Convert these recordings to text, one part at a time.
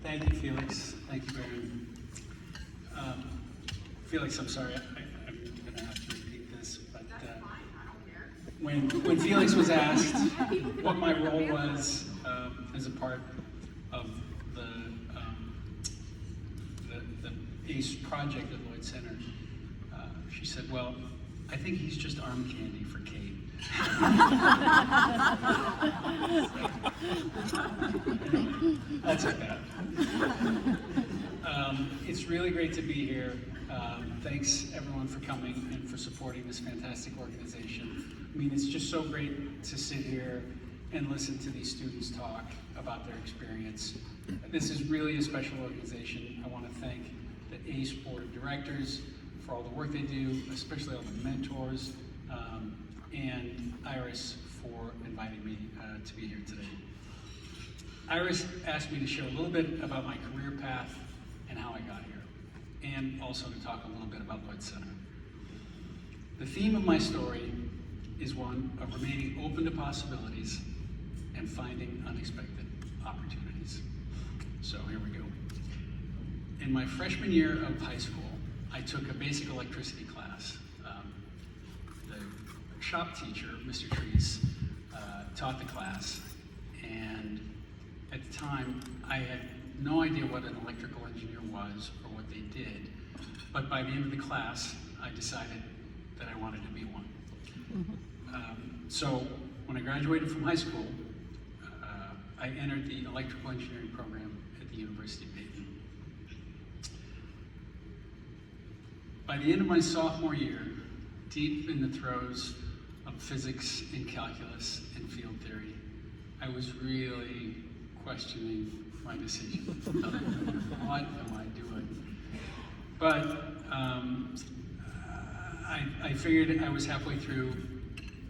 Thank you, Felix. Thank you, Baron. Felix, I'm sorry, I'm going to have to repeat this, but when Felix was asked what my role was as a part of the ACE project at Lloyd Center, she said, well, I think he's just arm candy for Kate. That's okay. It's really great to be here. Thanks everyone for coming and for supporting this fantastic organization. I mean, it's just so great to sit here and listen to these students talk about their experience. This is really a special organization. I want to thank the ACE Board of Directors for all the work they do, especially all the mentors, and Iris for inviting me to be here today. Iris asked me to share a little bit about my career path and how I got here, and also to talk a little bit about Lloyd Center. The theme of my story is one of remaining open to possibilities and finding unexpected opportunities. So here we go. In my freshman year of high school, I took a basic electricity class. The shop teacher, Mr. Treese, taught the class, and at the time, I had no idea what an electrical engineer was or what they did, but by the end of the class, I decided that I wanted to be one. So when I graduated from high school, I entered the electrical engineering program at the University of Dayton. By the end of my sophomore year, deep in the throes of physics and calculus and field theory, I was really questioning my decision. What am I doing? But I figured I was halfway through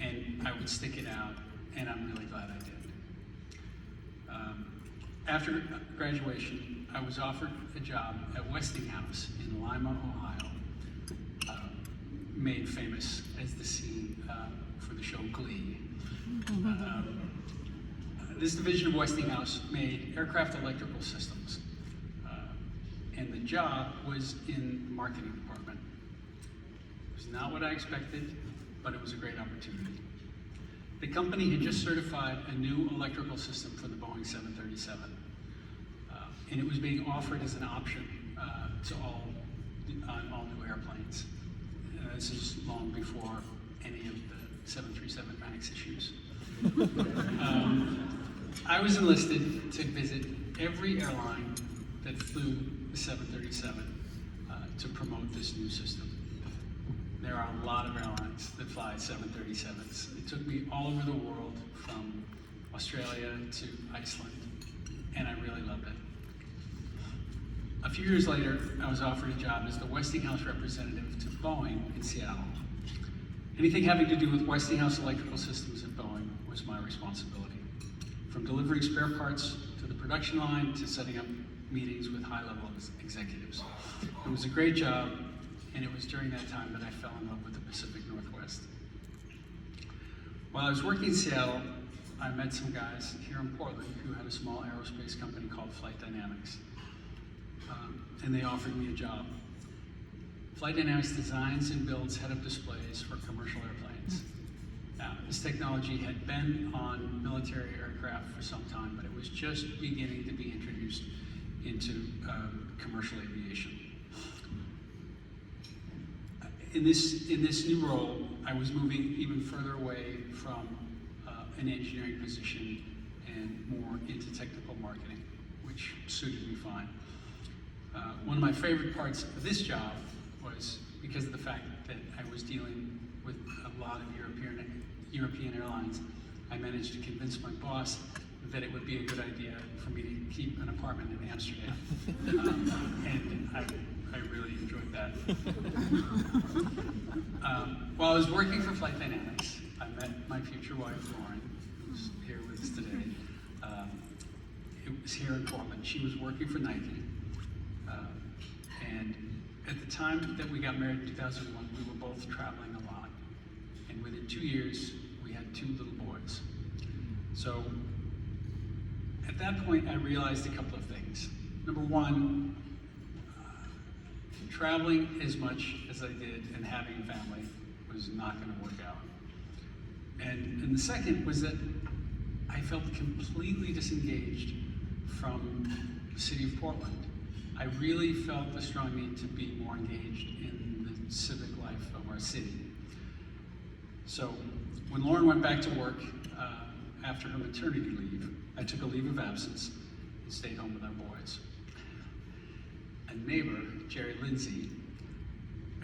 and I would stick it out, and I'm really glad I did. After graduation, I was offered a job at Westinghouse in Lima, Ohio, made famous as the scene for the show Glee. This division of Westinghouse made aircraft electrical systems, and the job was in the marketing department. It was not what I expected, but it was a great opportunity. The company had just certified a new electrical system for the Boeing 737, and it was being offered as an option on all new airplanes. This is long before any of the 737 MAX issues. I was enlisted to visit every airline that flew the 737 to promote this new system. There are a lot of airlines that fly 737s. It took me all over the world, from Australia to Iceland, and I really loved it. A few years later, I was offered a job as the Westinghouse representative to Boeing in Seattle. Anything having to do with Westinghouse electrical systems at Boeing was my responsibility. From delivering spare parts to the production line to setting up meetings with high-level executives. It was a great job, and it was during that time that I fell in love with the Pacific Northwest. While I was working in Seattle, I met some guys here in Portland who had a small aerospace company called Flight Dynamics, and they offered me a job. Flight Dynamics designs and builds head-up displays for commercial airplanes. Now, this technology had been on military aircraft for some time, but it was just beginning to be introduced into commercial aviation. In this new role, I was moving even further away from an engineering position and more into technical marketing, which suited me fine. One of my favorite parts of this job was because of the fact that I was dealing with a lot of European airlines. I managed to convince my boss that it would be a good idea for me to keep an apartment in Amsterdam, and I really enjoyed that. While I was working for Flight Dynamics, I met my future wife, Lauren, who's here with us today. It was here in Portland. She was working for Nike, and at the time that we got married in 2001, we were both traveling a lot, and within 2 years, we had 2 little boys. So at that point, I realized a couple of things. Number one, traveling as much as I did and having a family was not going to work out. And the second was that I felt completely disengaged from the city of Portland. I really felt the strong need to be more engaged in the civic life of our city. So when Lauren went back to work after her maternity leave, I took a leave of absence and stayed home with our boys. A neighbor, Jerry Lindsay,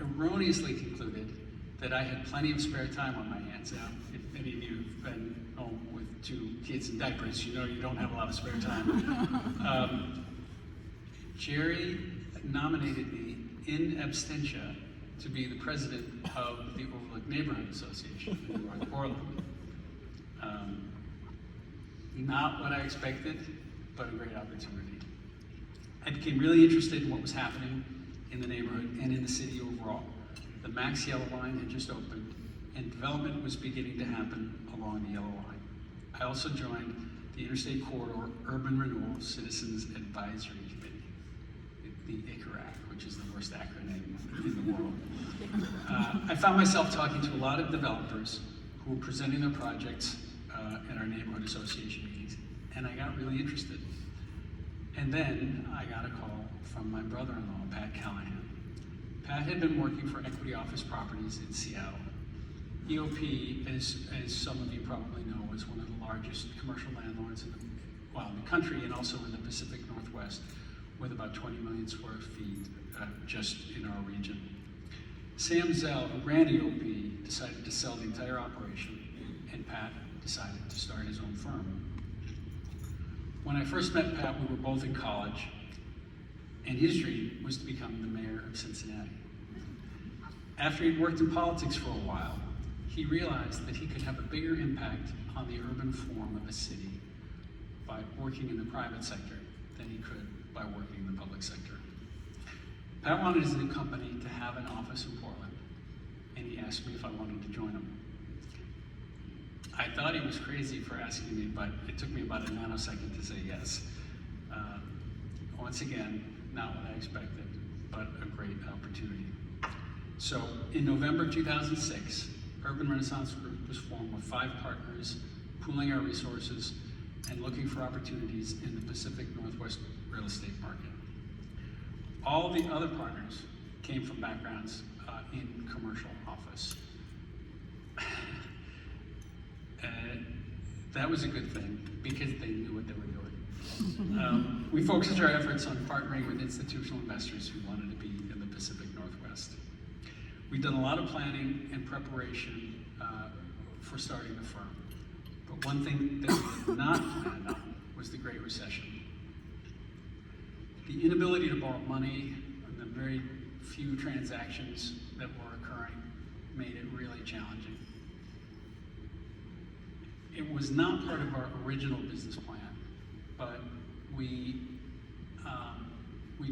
erroneously concluded that I had plenty of spare time on my hands. Now, if any of you have been home with 2 kids in diapers, you know you don't have a lot of spare time. Jerry nominated me in absentia to be the president of the Overlook Neighborhood Association in North Portland. Not what I expected, but a great opportunity. I became really interested in what was happening in the neighborhood and in the city overall. The Max Yellow Line had just opened, and development was beginning to happen along the Yellow Line. I also joined the Interstate Corridor Urban Renewal Citizens Advisory Committee, the ICRAC, which is the worst acronym in the world. I found myself talking to a lot of developers who were presenting their projects at our neighborhood association meetings, and I got really interested. And then I got a call from my brother-in-law, Pat Callahan. Pat had been working for Equity Office Properties in Seattle. EOP, as some of you probably know, is one of the largest commercial landlords in the country and also in the Pacific Northwest, with about 20 million square feet just in our region. Sam Zell, who ran EOP, decided to sell the entire operation, and Pat decided to start his own firm. When I first met Pat, we were both in college, and his dream was to become the mayor of Cincinnati. After he'd worked in politics for a while, he realized that he could have a bigger impact on the urban form of a city by working in the private sector than he could by working in the public sector. Pat wanted his new company to have an office in Portland, and he asked me if I wanted to join him. I thought he was crazy for asking me, but it took me about a nanosecond to say yes. Once again, not what I expected, but a great opportunity. So in November 2006, Urban Renaissance Group was formed with 5 partners, pooling our resources and looking for opportunities in the Pacific Northwest real estate market. All the other partners came from backgrounds in commercial office. That was a good thing because they knew what they were doing. We focused our efforts on partnering with institutional investors who wanted to be in the Pacific Northwest. We've done a lot of planning and preparation for starting the firm, but one thing that we did not plan on was the Great Recession. The inability to borrow money and the very few transactions that were occurring made it really challenging. It was not part of our original business plan, but we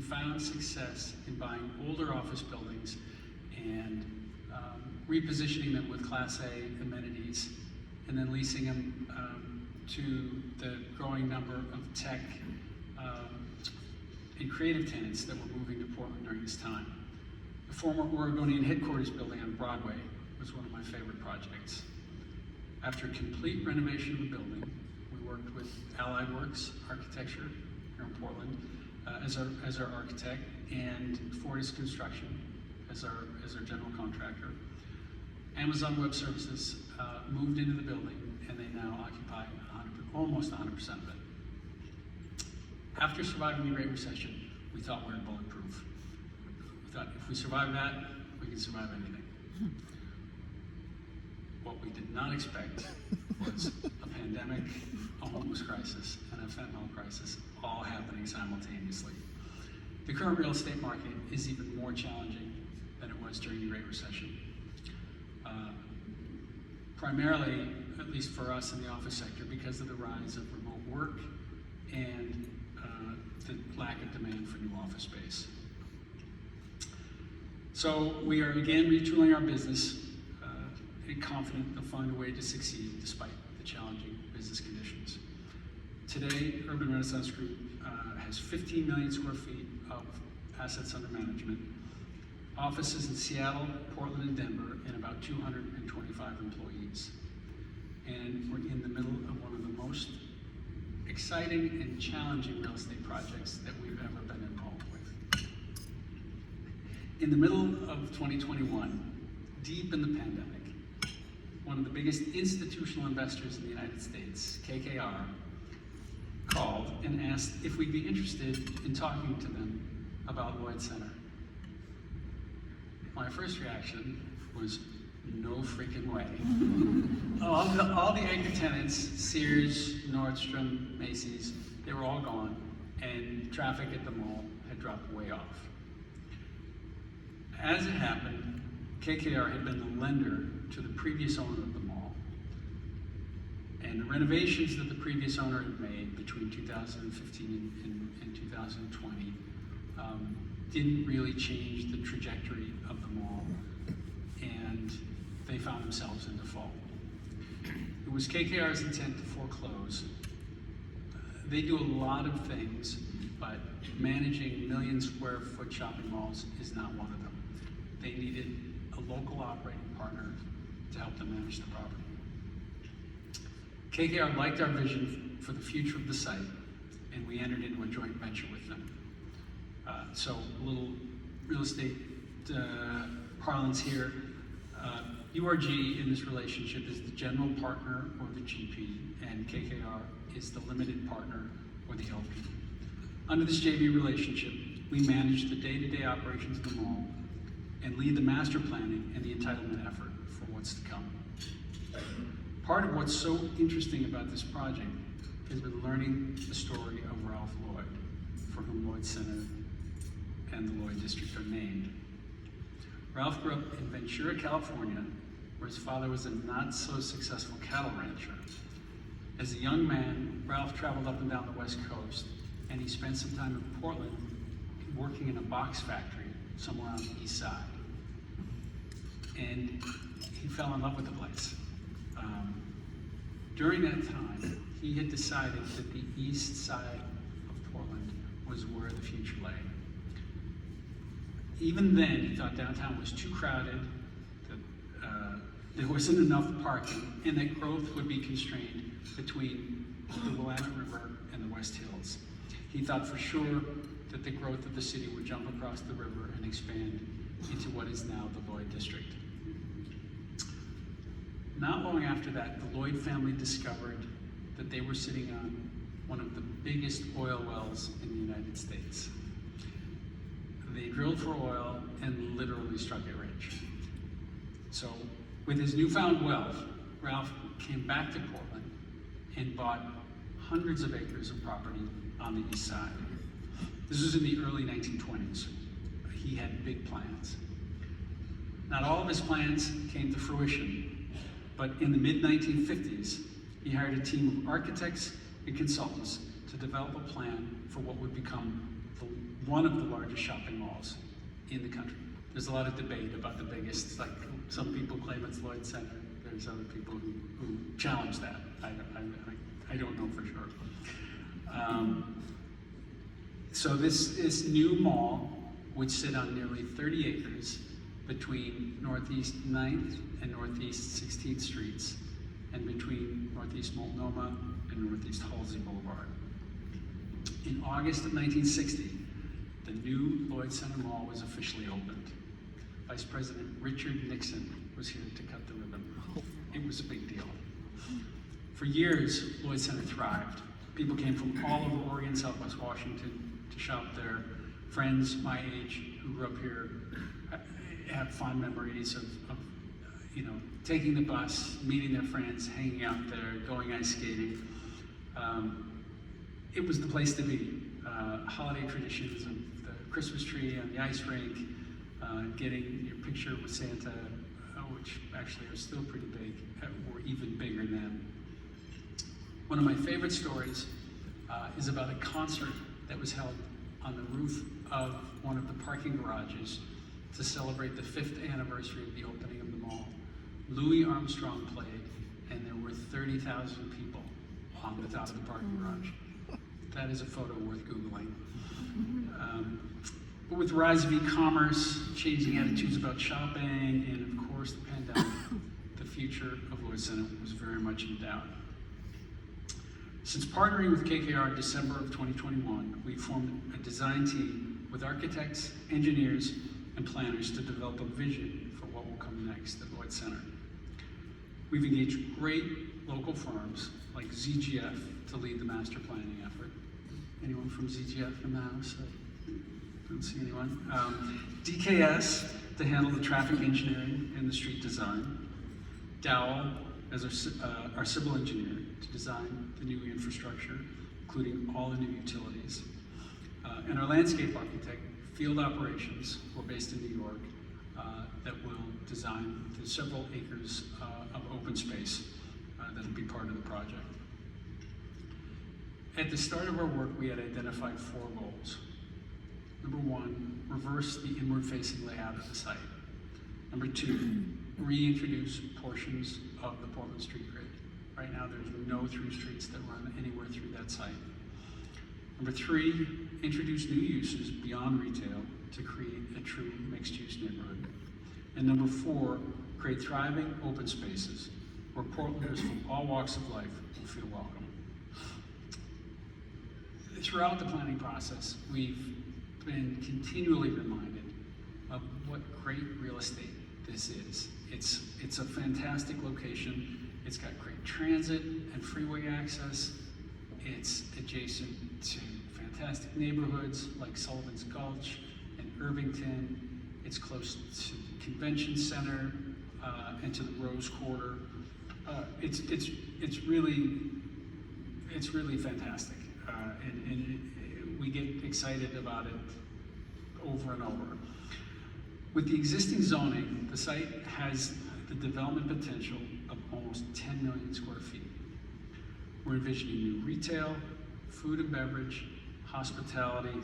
found success in buying older office buildings and repositioning them with Class A amenities, and then leasing them to the growing number of tech and creative tenants that were moving to Portland during this time. The former Oregonian headquarters building on Broadway was one of my favorite projects. After complete renovation of the building, we worked with Allied Works Architecture here in Portland as our architect, and Fortis Construction as our general contractor. Amazon Web Services moved into the building, and they now occupy almost 100% of it. After surviving the Great Recession, we thought we were bulletproof. We thought if we survive that, we can survive anything. What we did not expect was a pandemic, a homeless crisis, and a fentanyl crisis all happening simultaneously. The current real estate market is even more challenging than it was during the Great Recession. Primarily, at least for us in the office sector, because of the rise of remote work and the lack of demand for new office space. So we are again retooling our business and confident they'll find a way to succeed despite the challenging business conditions. Today, Urban Renaissance Group has 15 million square feet of assets under management, offices in Seattle, Portland, and Denver, and about 225 employees. And we're in the middle of one of the most exciting and challenging real estate projects that we've ever been involved with. In the middle of 2021, deep in the pandemic, one of the biggest institutional investors in the United States, KKR, called and asked if we'd be interested in talking to them about Lloyd Center. My first reaction was, no freaking way. all the anchor tenants, Sears, Nordstrom, Macy's, they were all gone, and traffic at the mall had dropped way off. As it happened, KKR had been the lender to the previous owner of the mall, and the renovations that the previous owner had made between 2015 and 2020 didn't really change the trajectory of the mall, and they found themselves in default. It was KKR's intent to foreclose. They do a lot of things, but managing million square foot shopping malls is not one of them. They needed a local operating partner to help them manage the property. KKR liked our vision for the future of the site, and we entered into a joint venture with them. So a little real estate parlance here. URG in this relationship is the general partner or the GP, and KKR is the limited partner or the LP. Under this JV relationship, we manage the day-to-day operations of the mall and lead the master planning and the entitlement effort for what's to come. Part of what's so interesting about this project has been learning the story of Ralph Lloyd, for whom Lloyd Center and the Lloyd District are named. Ralph grew up in Ventura, California, where his father was a not-so-successful cattle rancher. As a young man, Ralph traveled up and down the West Coast, and he spent some time in Portland working in a box factory somewhere on the east side. And he fell in love with the place. During that time, he had decided that the east side of Portland was where the future lay. Even then, he thought downtown was too crowded, that there wasn't enough parking, and that growth would be constrained between the Willamette River and the West Hills. He thought for sure that the growth of the city would jump across the river and expand into what is now the Lloyd District. Not long after that, the Lloyd family discovered that they were sitting on one of the biggest oil wells in the United States. They drilled for oil and literally struck it rich. So, with his newfound wealth, Ralph came back to Portland and bought hundreds of acres of property on the east side. This was in the early 1920s. He had big plans. Not all of his plans came to fruition, but in the mid-1950s, he hired a team of architects and consultants to develop a plan for what would become one of the largest shopping malls in the country. There's a lot of debate about the biggest, like some people claim it's Lloyd Center. There's other people who challenge that. I don't know for sure. So this new mall would sit on nearly 30 acres between Northeast 9th and Northeast 16th Streets, and between Northeast Multnomah and Northeast Halsey Boulevard. In August of 1960, the new Lloyd Center Mall was officially opened. Vice President Richard Nixon was here to cut the ribbon. It was a big deal. For years, Lloyd Center thrived. People came from all over Oregon, Southwest Washington to shop there. Friends my age who grew up here have fond memories of taking the bus, meeting their friends, hanging out there, going ice skating. It was the place to be. Holiday traditions of the Christmas tree on the ice rink, getting your picture with Santa, which actually are still pretty big, or even bigger then. One of my favorite stories is about a concert that was held on the roof of one of the parking garages to celebrate the 5th anniversary of the opening of the mall. Louis Armstrong played, and there were 30,000 people on the top of the parking garage. That is a photo worth Googling. But with the rise of e-commerce, changing attitudes about shopping, and of course the pandemic, the future of Lloyd Center was very much in doubt. Since partnering with KKR in December of 2021, we formed a design team with architects, engineers, and planners to develop a vision for what will come next at Lloyd Center. We've engaged great local firms like ZGF to lead the master planning effort. Anyone from ZGF in the house? I don't see anyone. DKS to handle the traffic engineering and the street design. Dowell as our civil engineer to design the new infrastructure, including all the new utilities. And our landscape architect, Field Operations, we're based in New York, that will design the several acres of open space that will be part of the project. At the start of our work, we had identified 4 goals. Number 1, reverse the inward-facing layout of the site. Number 2, reintroduce portions of the Portland Street Grid. Right now, there's no through streets that run anywhere through that site. Number 3, introduce new uses beyond retail to create a true mixed-use neighborhood. And number 4, create thriving open spaces where Portlanders from all walks of life will feel welcome. Throughout the planning process, we've been continually reminded of what great real estate this is. It's a fantastic location. It's got great transit and freeway access. It's adjacent to fantastic neighborhoods like Sullivan's Gulch and Irvington. It's close to the convention center and to the Rose Quarter. It's really fantastic, and we get excited about it over and over. With the existing zoning, the site has the development potential of almost 10 million square feet. We're envisioning new retail, food and beverage, hospitality,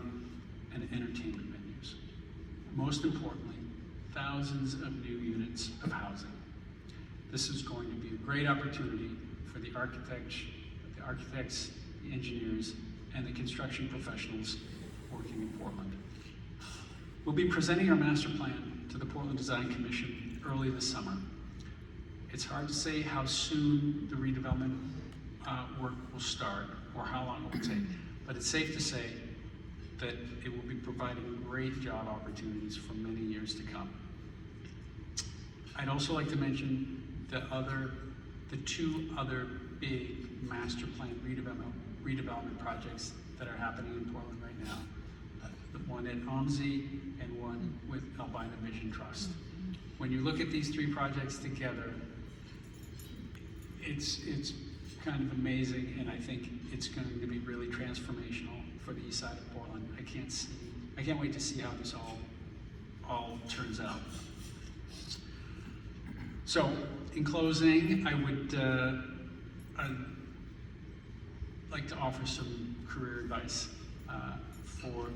and entertainment venues. Most importantly, thousands of new units of housing. This is going to be a great opportunity for the architects, the engineers, and the construction professionals working in Portland. We'll be presenting our master plan to the Portland Design Commission early this summer. It's hard to say how soon the redevelopment work will start or how long it will take, but it's safe to say that it will be providing great job opportunities for many years to come. I'd also like to mention the 2 other big master plan redevelopment projects that are happening in Portland right now. The one at OMSI and one with Albina Vision Trust. When you look at these 3 projects together, it's kind of amazing, and I think it's going to be really transformational for the east side of Portland. I can't wait to see how this all turns out. So, in closing, I'd like to offer some career advice for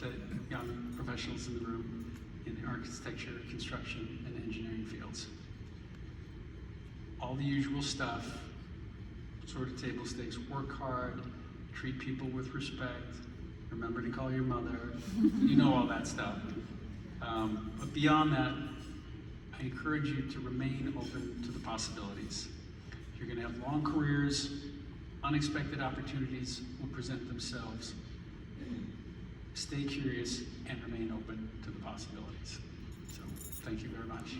the young professionals in the room in the architecture, construction, and engineering fields. All the usual stuff, sort of table stakes: work hard, treat people with respect, remember to call your mother, you know all that stuff. But beyond that, I encourage you to remain open to the possibilities. You're going to have long careers, unexpected opportunities will present themselves. Stay curious and remain open to the possibilities. So, thank you very much.